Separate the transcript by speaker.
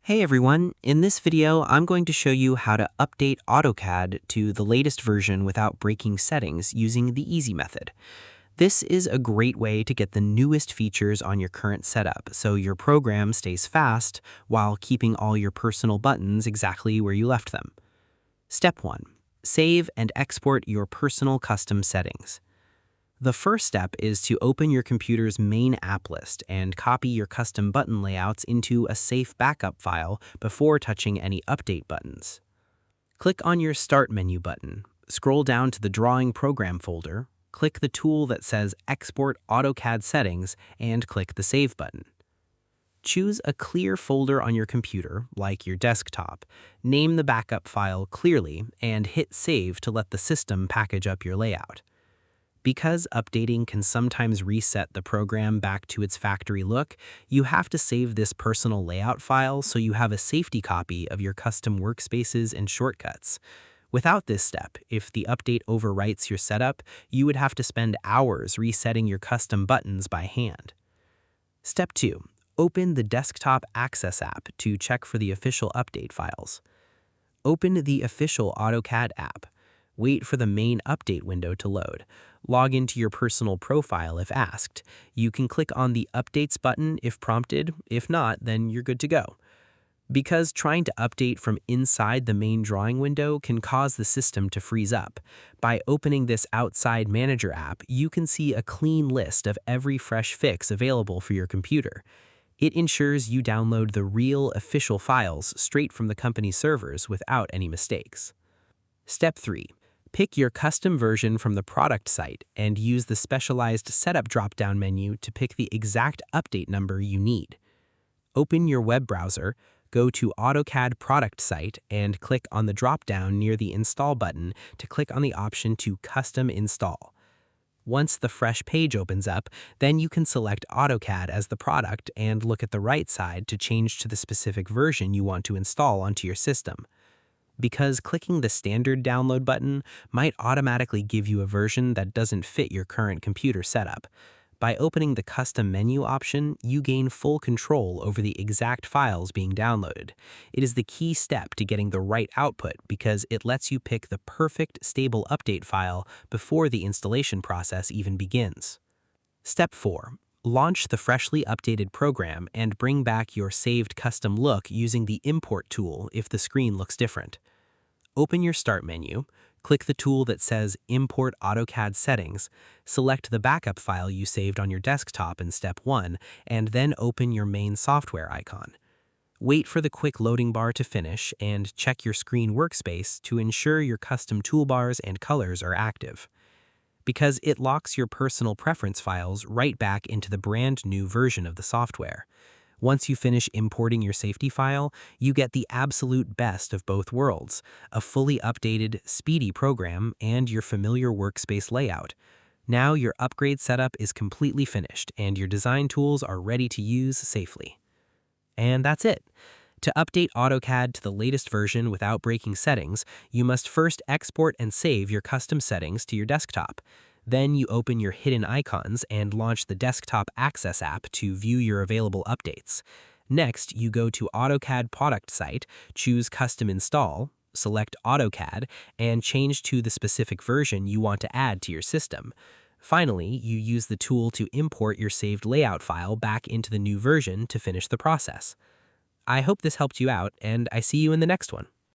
Speaker 1: Hey everyone, in this video I'm going to show you how to update AutoCAD to the latest version without breaking settings using the easy method. This is a great way to get the newest features on your current setup so your program stays fast while keeping all your personal buttons exactly where you left them. Step 1. Save and export your personal custom settings. The first step is to open your computer's main app list and copy your custom button layouts into a safe backup file before touching any update buttons. Click on your Start menu button, scroll down to the Drawing Program folder, click the tool that says Export AutoCAD Settings, and click the Save button. Choose a clear folder on your computer, like your desktop, name the backup file clearly, and hit Save to let the system package up your layout. Because updating can sometimes reset the program back to its factory look, you have to save this personal layout file so you have a safety copy of your custom workspaces and shortcuts. Without this step, if the update overwrites your setup, you would have to spend hours resetting your custom buttons by hand. Step 2. Open the Desktop Access app to check for the official update files. Open the official AutoCAD app. Wait for the main update window to load. Log into your personal profile if asked. You can click on the Updates button if prompted. If not, then you're good to go. Because trying to update from inside the main drawing window can cause the system to freeze up, by opening this Outside Manager app, you can see a clean list of every fresh fix available for your computer. It ensures you download the real official files straight from the company's servers without any mistakes. Step 3. Pick your custom version from the product site and use the specialized Setup drop-down menu to pick the exact update number you need. Open your web browser, go to AutoCAD product site, and click on the drop-down near the Install button to click on the option to Custom Install. Once the fresh page opens up, then you can select AutoCAD as the product and look at the right side to change to the specific version you want to install onto your system. Because clicking the standard download button might automatically give you a version that doesn't fit your current computer setup. By opening the custom menu option, you gain full control over the exact files being downloaded. It is the key step to getting the right output because it lets you pick the perfect stable update file before the installation process even begins. Step 4. Launch the freshly updated program and bring back your saved custom look using the Import tool if the screen looks different. Open your Start menu, click the tool that says Import AutoCAD Settings, select the backup file you saved on your desktop in Step 1, and then open your main software icon. Wait for the quick loading bar to finish and check your screen workspace to ensure your custom toolbars and colors are active. Because it locks your personal preference files right back into the brand new version of the software. Once you finish importing your safety file, you get the absolute best of both worlds, a fully updated, speedy program and your familiar workspace layout. Now your upgrade setup is completely finished and your design tools are ready to use safely. And that's it. To update AutoCAD to the latest version without breaking settings, you must first export and save your custom settings to your desktop. Then you open your hidden icons and launch the Desktop Access app to view your available updates. Next, you go to AutoCAD product site, choose Custom Install, select AutoCAD, and change to the specific version you want to add to your system. Finally, you use the tool to import your saved layout file back into the new version to finish the process. I hope this helped you out, and I see you in the next one.